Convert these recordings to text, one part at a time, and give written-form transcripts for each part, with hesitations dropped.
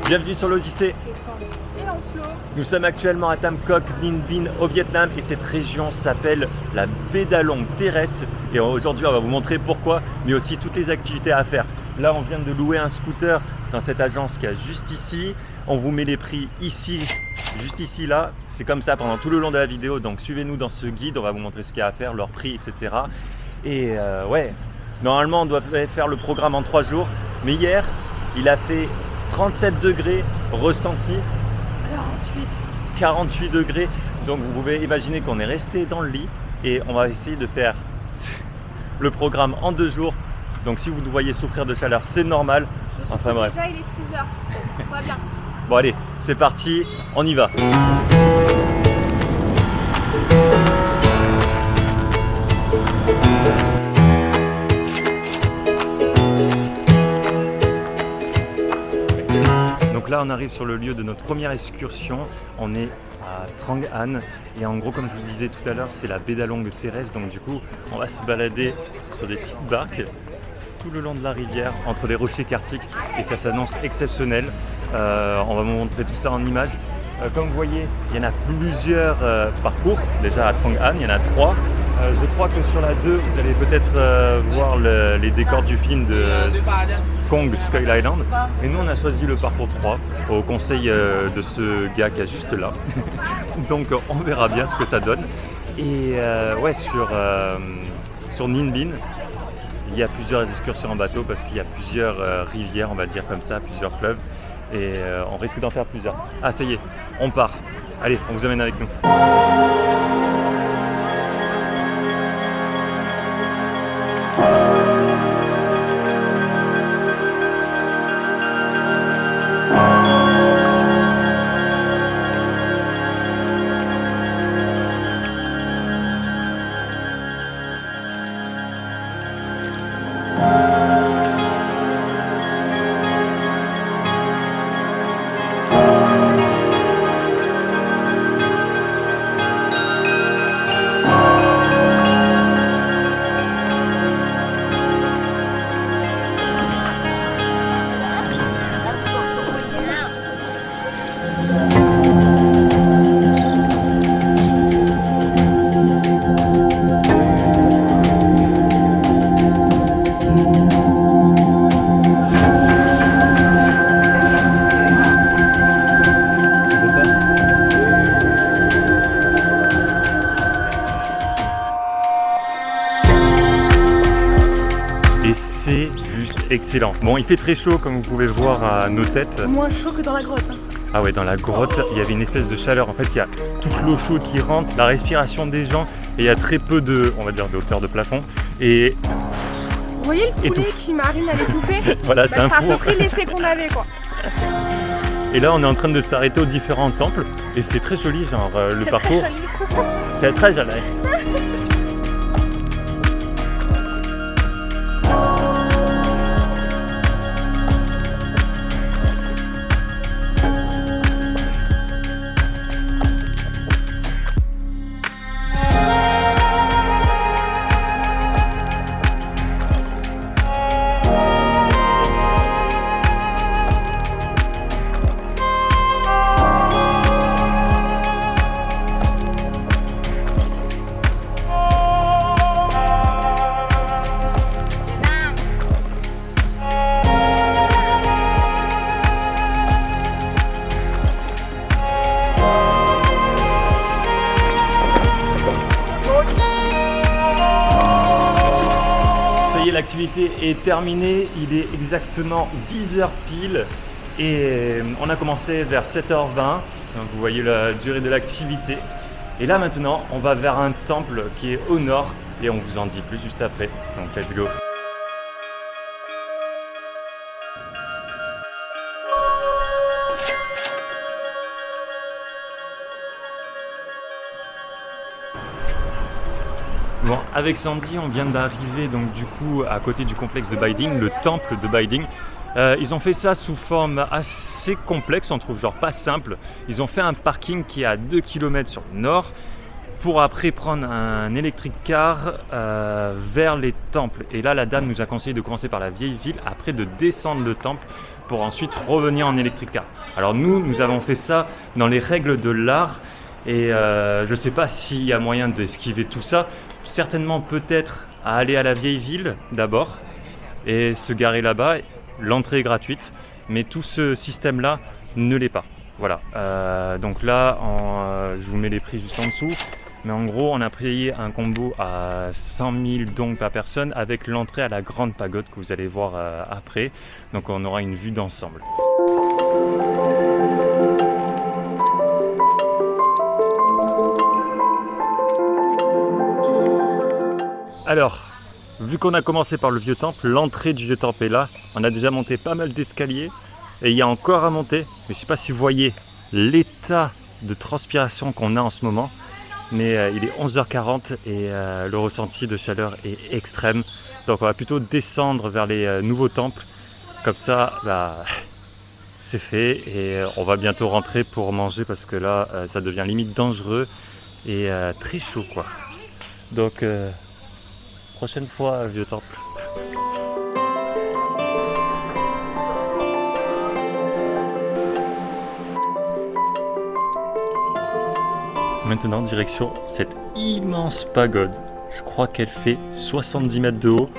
Bienvenue sur l'Odyssée. C'est Sandy et Lancelot. Nous sommes actuellement à Tam Coc, Ninh Binh au Vietnam et cette région s'appelle la Baie d'Along terrestre. Et aujourd'hui, on va vous montrer pourquoi, mais aussi toutes les activités à faire. Là, on vient de louer un scooter dans cette agence qui est juste ici. On vous met les prix ici, juste ici, là. C'est comme ça pendant tout le long de la vidéo. Donc, suivez-nous dans ce guide. On va vous montrer ce qu'il y a à faire, leurs prix, etc. Et ouais, normalement, on doit faire le programme en 3 jours. Mais hier, il a fait 37 degrés ressenti. 48 degrés. Donc, vous pouvez imaginer qu'on est resté dans le lit. Et on va essayer de faire le programme en 2 jours. Donc si vous nous voyez souffrir de chaleur, c'est normal. Enfin bref. Déjà il est 6h. On va bien. Bon allez, c'est parti, on y va. Donc là on arrive sur le lieu de notre première excursion. On est à Trang An et en gros comme je vous disais tout à l'heure c'est la baie d'Along terrestre, donc du coup on va se balader sur des petites barques tout le long de la rivière entre les rochers kartiques et ça s'annonce exceptionnel. On va vous montrer tout ça en images. Comme vous voyez, il y en a plusieurs parcours. Déjà à Trang An, il y en a 3. Je crois que sur la 2, vous allez peut-être voir les décors du film de Kong Skull Island. Et nous, on a choisi le parcours 3 au conseil de ce gars qui est juste là. Donc on verra bien ce que ça donne. Et ouais, sur Ninh Binh, il y a plusieurs excursions en bateau parce qu'il y a plusieurs rivières, on va dire comme ça, plusieurs fleuves. Et on risque d'en faire plusieurs. Ah ça y est, on part. Allez, on vous amène avec nous. Et c'est juste excellent. Bon, il fait très chaud comme vous pouvez le voir à nos têtes. Moins chaud que dans la grotte. Hein. Ah ouais, dans la grotte, il y avait une espèce de chaleur. En fait, il y a toute l'eau chaude qui rentre, la respiration des gens, et il y a très peu de, on va dire, de hauteur de plafond. Et vous voyez le poulet qui marine à l'étouffer. Voilà, c'est un four. C'est à peu près l'effet qu'on avait, quoi. Et là, on est en train de s'arrêter aux différents temples. Et c'est très joli, genre, le parcours. C'est très joli. L'activité est terminée, il est exactement 10h pile et on a commencé vers 7h20, donc vous voyez la durée de l'activité. Et là maintenant, on va vers un temple qui est au nord et on vous en dit plus juste après, donc let's go. Bon, avec Sandy, on vient d'arriver donc du coup à côté du complexe de Bai Ding, le temple de Bai Ding. Ils ont fait ça sous forme assez complexe, on trouve, genre pas simple. Ils ont fait un parking qui est à 2 km sur le nord pour après prendre un electric car vers les temples. Et là, la dame nous a conseillé de commencer par la vieille ville, après de descendre le temple pour ensuite revenir en electric car. Alors nous avons fait ça dans les règles de l'art et je ne sais pas s'il y a moyen d'esquiver tout ça. Certainement peut-être à aller à la vieille ville d'abord et se garer là-bas. L'entrée est gratuite, mais tout ce système-là ne l'est pas. Voilà, donc là, je vous mets les prix juste en dessous. Mais en gros, on a payé un combo à 100 000 dong par personne avec l'entrée à la grande pagode que vous allez voir après. Donc on aura une vue d'ensemble. Alors, vu qu'on a commencé par le vieux temple, l'entrée du vieux temple est là. On a déjà monté pas mal d'escaliers et il y a encore à monter. Mais je ne sais pas si vous voyez l'état de transpiration qu'on a en ce moment. Mais il est 11h40 et le ressenti de chaleur est extrême. Donc on va plutôt descendre vers les nouveaux temples. Comme ça, c'est fait et on va bientôt rentrer pour manger parce que là, ça devient limite dangereux et très chaud quoi. Donc, prochaine fois, vieux temple. Maintenant, direction cette immense pagode. Je crois qu'elle fait 70 mètres de haut.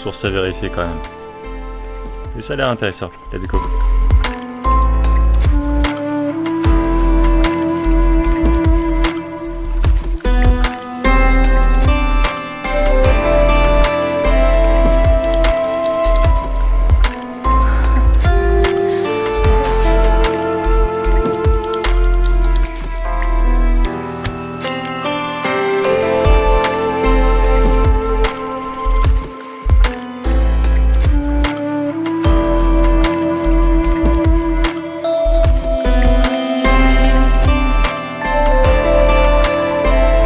Source à vérifier quand même. Et ça a l'air intéressant. Let's go.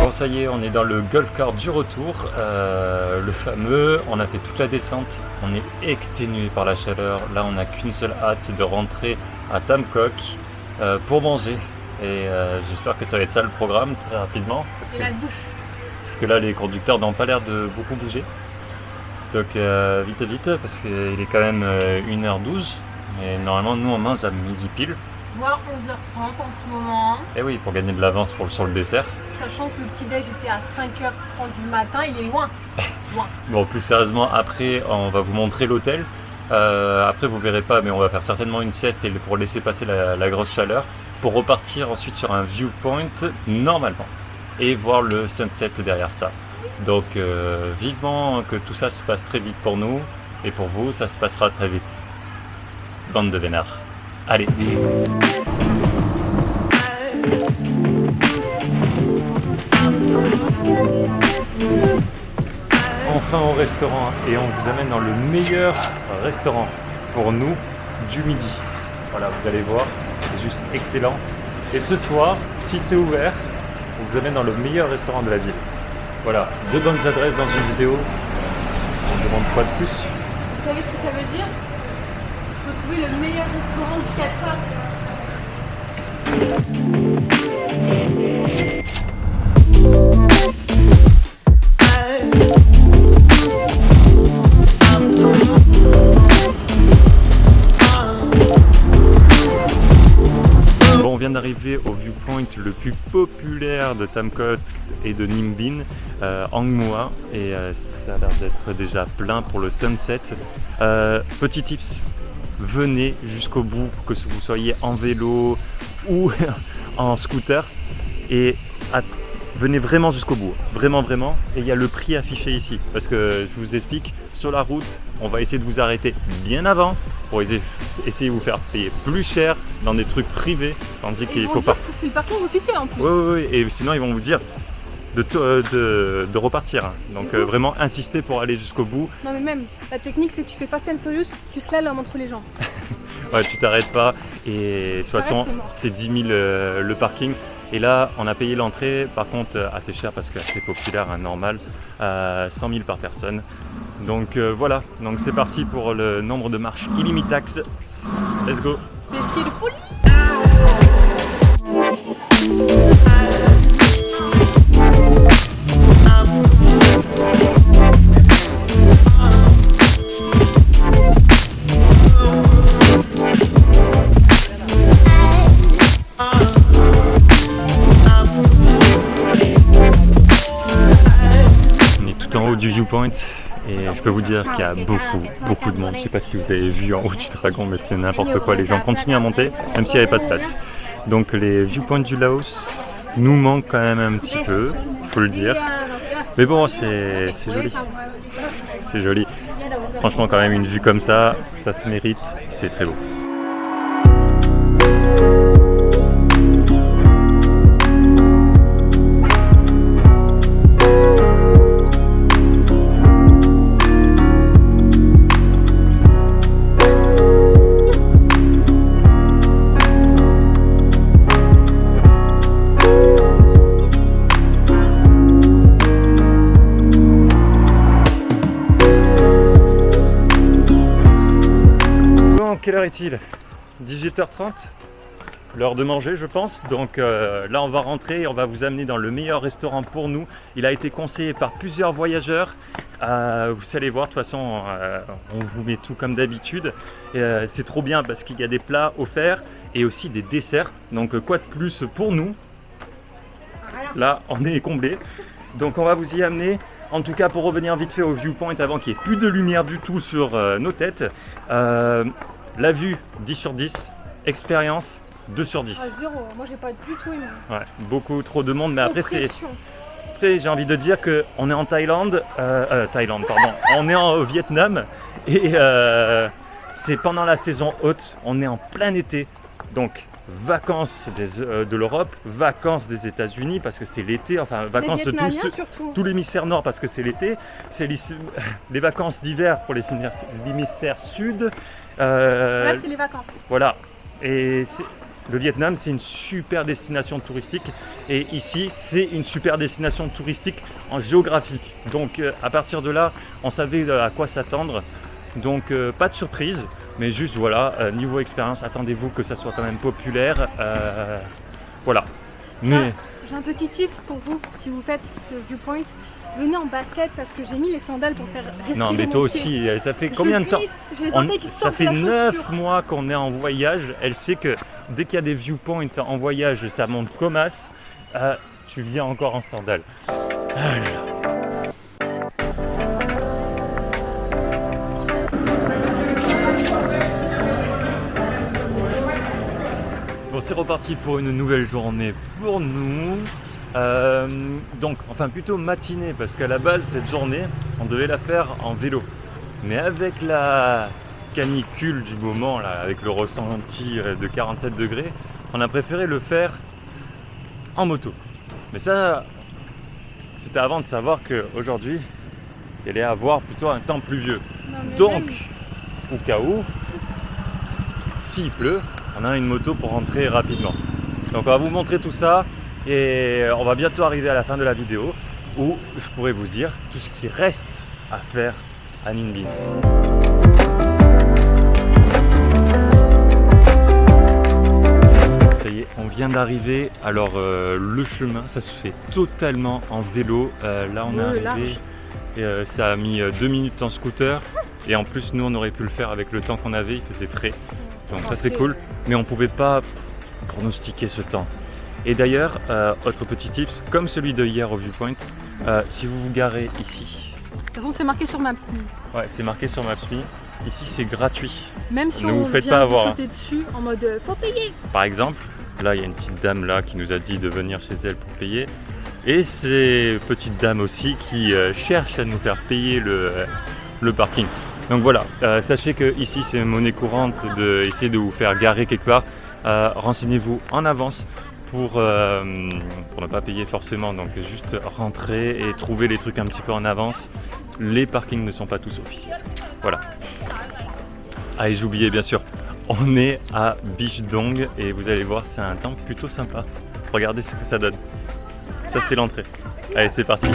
Ça y est, on est dans le golf car du retour, le fameux. On a fait toute la descente, on est exténué par la chaleur. Là, on n'a qu'une seule hâte, c'est de rentrer à Tam Coc pour manger. Et j'espère que ça va être ça le programme très rapidement. Parce que là, les conducteurs n'ont pas l'air de beaucoup bouger. Donc vite, parce qu'il est quand même 1h12. Et normalement, nous, on mange à midi pile. Voire 11h30 en ce moment. Et oui, pour gagner de l'avance sur le dessert. Sachant que le petit-déj était à 5h30 du matin, il est loin. Bon, plus sérieusement, après, on va vous montrer l'hôtel. Après, vous verrez pas, mais on va faire certainement une sieste pour laisser passer la grosse chaleur. Pour repartir ensuite sur un viewpoint, normalement. Et voir le sunset derrière ça. Donc, vivement que tout ça se passe très vite pour nous. Et pour vous, ça se passera très vite. Bande de vénards. Allez. Enfin au restaurant et on vous amène dans le meilleur restaurant pour nous du midi. Voilà, vous allez voir, c'est juste excellent. Et ce soir, si c'est ouvert, on vous amène dans le meilleur restaurant de la ville. Voilà, 2 bonnes adresses dans une vidéo. On ne demande pas de plus. Vous savez ce que ça veut dire? Il faut trouver le meilleur restaurant du 4 heures. Bon, on vient d'arriver au viewpoint le plus populaire de Tam Coc et de Ninh Binh, Angmoa, et ça a l'air d'être déjà plein pour le sunset. Petit tips, venez jusqu'au bout, que vous soyez en vélo ou en scooter, et venez vraiment jusqu'au bout, vraiment. Et il y a le prix affiché ici, parce que je vous explique, sur la route, on va essayer de vous arrêter bien avant pour essayer de vous faire payer plus cher dans des trucs privés, tandis qu'il faut pas. C'est le parcours officiel en plus. Oui, et sinon ils vont vous dire de repartir. Donc vraiment insister pour aller jusqu'au bout. Non mais même, la technique c'est que tu fais Fast and Furious, tu slalomes entre les gens. Ouais, tu t'arrêtes pas et de toute façon c'est 10 000 le parking. Et là on a payé l'entrée, par contre assez cher parce que c'est populaire, normal, 100 000 par personne. Donc voilà, donc c'est parti pour le nombre de marches illimitax. Let's go. Fessier de folie. en haut du viewpoint et je peux vous dire qu'il y a beaucoup de monde. Je ne sais pas si vous avez vu en haut du dragon, mais c'était n'importe quoi. Les gens continuent à monter, même s'il n'y avait pas de place. Donc les viewpoints du Laos nous manquent quand même un petit peu, il faut le dire. Mais bon, c'est joli. C'est joli. Franchement, quand même, une vue comme ça se mérite. C'est très beau. Quelle heure est-il ? 18h30 ? L'heure de manger, je pense. Donc là, on va rentrer et on va vous amener dans le meilleur restaurant pour nous. Il a été conseillé par plusieurs voyageurs. Vous allez voir, de toute façon, on vous met tout comme d'habitude. C'est trop bien parce qu'il y a des plats offerts et aussi des desserts. Donc quoi de plus pour nous ? Là, on est comblé. Donc on va vous y amener. En tout cas, pour revenir vite fait au viewpoint avant qu'il n'y ait plus de lumière du tout sur nos têtes. La vue, 10 sur 10. Expérience, 2 sur 10. Ah, 0, moi j'ai pas du tout aimé. Ouais, beaucoup trop de monde, mais après, j'ai envie de dire qu'on est en Thaïlande, on est au Vietnam et c'est pendant la saison haute, on est en plein été. Donc, vacances de l'Europe, vacances des États-Unis parce que c'est l'été, enfin vacances de tout l'hémisphère nord parce que c'est l'été, c'est les vacances d'hiver pour l'hémisphère sud. Là, c'est les vacances. Voilà. Et le Vietnam, c'est une super destination touristique. Et ici, c'est une super destination touristique en géographique. Donc, à partir de là, on savait à quoi s'attendre. Donc, pas de surprise. Mais juste, voilà, niveau expérience, attendez-vous que ça soit quand même populaire. Voilà. Mais... J'ai un petit tips pour vous, si vous faites ce viewpoint. Venez en basket parce que j'ai mis les sandales pour faire respirer. Non, mais toi aussi, ça fait combien de temps ? Ça fait 9 mois qu'on est en voyage. Elle sait que dès qu'il y a des viewpoints en voyage, ça monte comme as. Tu viens encore en sandales. Bon, c'est reparti pour une nouvelle journée pour nous. Donc, enfin plutôt matinée, parce qu'à la base, cette journée, on devait la faire en vélo. Mais avec la canicule du moment, là, avec le ressenti de 47 degrés, on a préféré le faire en moto. Mais ça, c'était avant de savoir qu'aujourd'hui, il allait avoir plutôt un temps pluvieux. Donc, au cas où, s'il pleut, on a une moto pour rentrer rapidement. Donc on va vous montrer tout ça. Et on va bientôt arriver à la fin de la vidéo où je pourrai vous dire tout ce qui reste à faire à Ninh Binh. Ça y est, on vient d'arriver. Alors le chemin, ça se fait totalement en vélo. Là on est arrivé et ça a mis 2 minutes en scooter. Et en plus nous on aurait pu le faire avec le temps qu'on avait, il faisait frais. Donc ça c'est cool. Mais on ne pouvait pas pronostiquer ce temps. Et d'ailleurs, autre petit tips, comme celui de hier au viewpoint, si vous vous garez ici. De toute façon, c'est marqué sur Maps.me. Ouais, c'est marqué sur Maps.me. Ici, c'est gratuit. Même si ne on vous faites vient pas avoir, sauter dessus en mode faut payer. Par exemple, là, il y a une petite dame là qui nous a dit de venir chez elle pour payer. Et c'est petite dame aussi qui cherche à nous faire payer le parking. Donc voilà, sachez que ici, c'est monnaie courante d'essayer de vous faire garer quelque part. Renseignez-vous en avance. Pour ne pas payer forcément, donc juste rentrer et trouver les trucs un petit peu en avance. Les parkings ne sont pas tous officiels. Voilà. Ah et j'oubliais bien sûr, on est à Biche Dong et vous allez voir, c'est un temps plutôt sympa. Regardez ce que ça donne. Ça c'est l'entrée. Allez, c'est parti.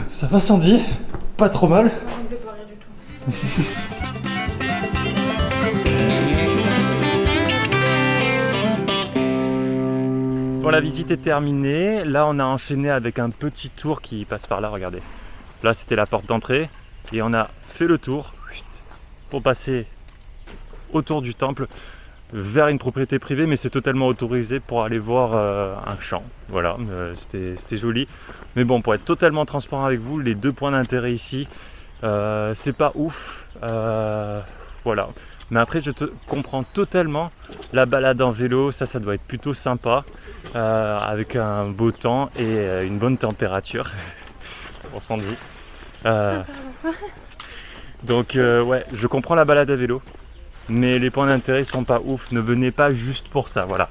Ça va Sandy? Pas trop mal? Bon, la visite est terminée. Là, on a enchaîné avec un petit tour qui passe par là, regardez. Là, c'était la porte d'entrée et on a fait le tour pour passer autour du temple vers une propriété privée, mais c'est totalement autorisé pour aller voir un champ. Voilà, c'était joli. Mais bon, pour être totalement transparent avec vous, les 2 points d'intérêt ici, c'est pas ouf. Voilà. Mais après, je comprends totalement la balade en vélo, ça doit être plutôt sympa, avec un beau temps et une bonne température, on s'en dit. Donc ouais, je comprends la balade à vélo, mais les points d'intérêt sont pas ouf, ne venez pas juste pour ça, voilà.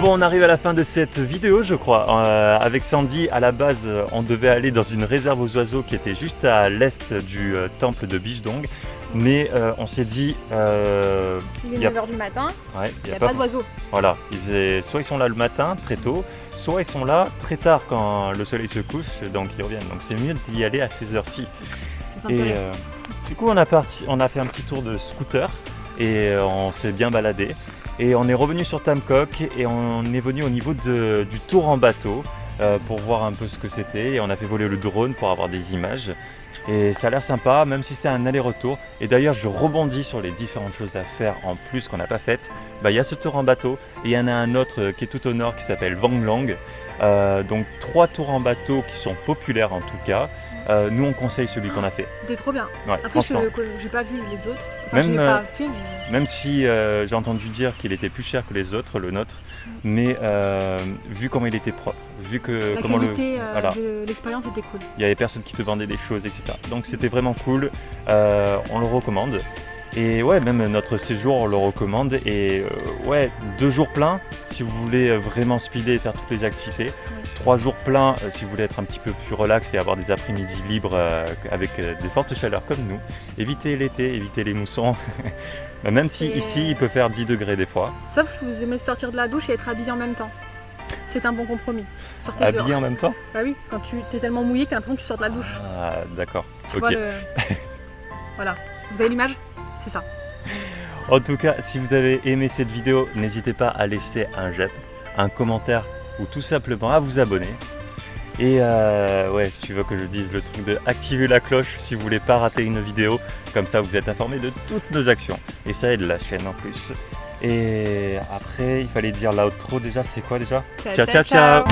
On arrive à la fin de cette vidéo, je crois. Avec Sandy, à la base, on devait aller dans une réserve aux oiseaux qui était juste à l'est du temple de Bijdong. Mais on s'est dit... il est 9h du matin, ouais, il n'y a pas d'oiseaux. Voilà, soit ils sont là le matin, très tôt, soit ils sont là très tard quand le soleil se couche, donc ils reviennent. Donc c'est mieux d'y aller à ces heures-ci. Et du coup, on a fait un petit tour de scooter et on s'est bien baladé. Et on est revenu sur Tam Coc et on est venu au niveau du tour en bateau pour voir un peu ce que c'était. Et on a fait voler le drone pour avoir des images. Et ça a l'air sympa, même si c'est un aller-retour. Et d'ailleurs, je rebondis sur les différentes choses à faire en plus qu'on n'a pas faites. Il y a ce tour en bateau et il y en a un autre qui est tout au nord qui s'appelle Vanglang. Donc 3 tours en bateau qui sont populaires en tout cas. Nous, on conseille celui qu'on a fait. C'était trop bien. Ouais, après, je n'ai pas vu les autres. Enfin, je l'ai pas fait, mais... Même si j'ai entendu dire qu'il était plus cher que les autres, le nôtre, mais vu comment il était propre, vu que la comment qualité de l'expérience était cool. Il y avait personne qui te vendait des choses, etc. Donc c'était vraiment cool. On le recommande. Et ouais, même notre séjour, on le recommande. Et ouais, 2 jours pleins si vous voulez vraiment speeder et faire toutes les activités. 3 jours pleins si vous voulez être un petit peu plus relax et avoir des après-midi libres avec des fortes chaleurs comme nous. Évitez l'été, évitez les moussons. Même si ici il peut faire 10 degrés des fois. Sauf si vous aimez sortir de la douche et être habillé en même temps. C'est un bon compromis. Sortez habillé dehors. En même temps? Bah oui, quand tu es tellement mouillé que tu as l'impression que tu sors de la douche. Ah d'accord, tu ok. vois voilà, vous avez l'image? C'est ça. En tout cas, si vous avez aimé cette vidéo, n'hésitez pas à laisser un j'aime, un commentaire ou tout simplement à vous abonner. Et ouais, si tu veux que je dise le truc de activer la cloche si vous voulez pas rater une vidéo, comme ça vous êtes informé de toutes nos actions. Et ça aide la chaîne en plus. Et après, il fallait dire l'outro déjà, c'est quoi déjà? Ciao, ciao, ciao.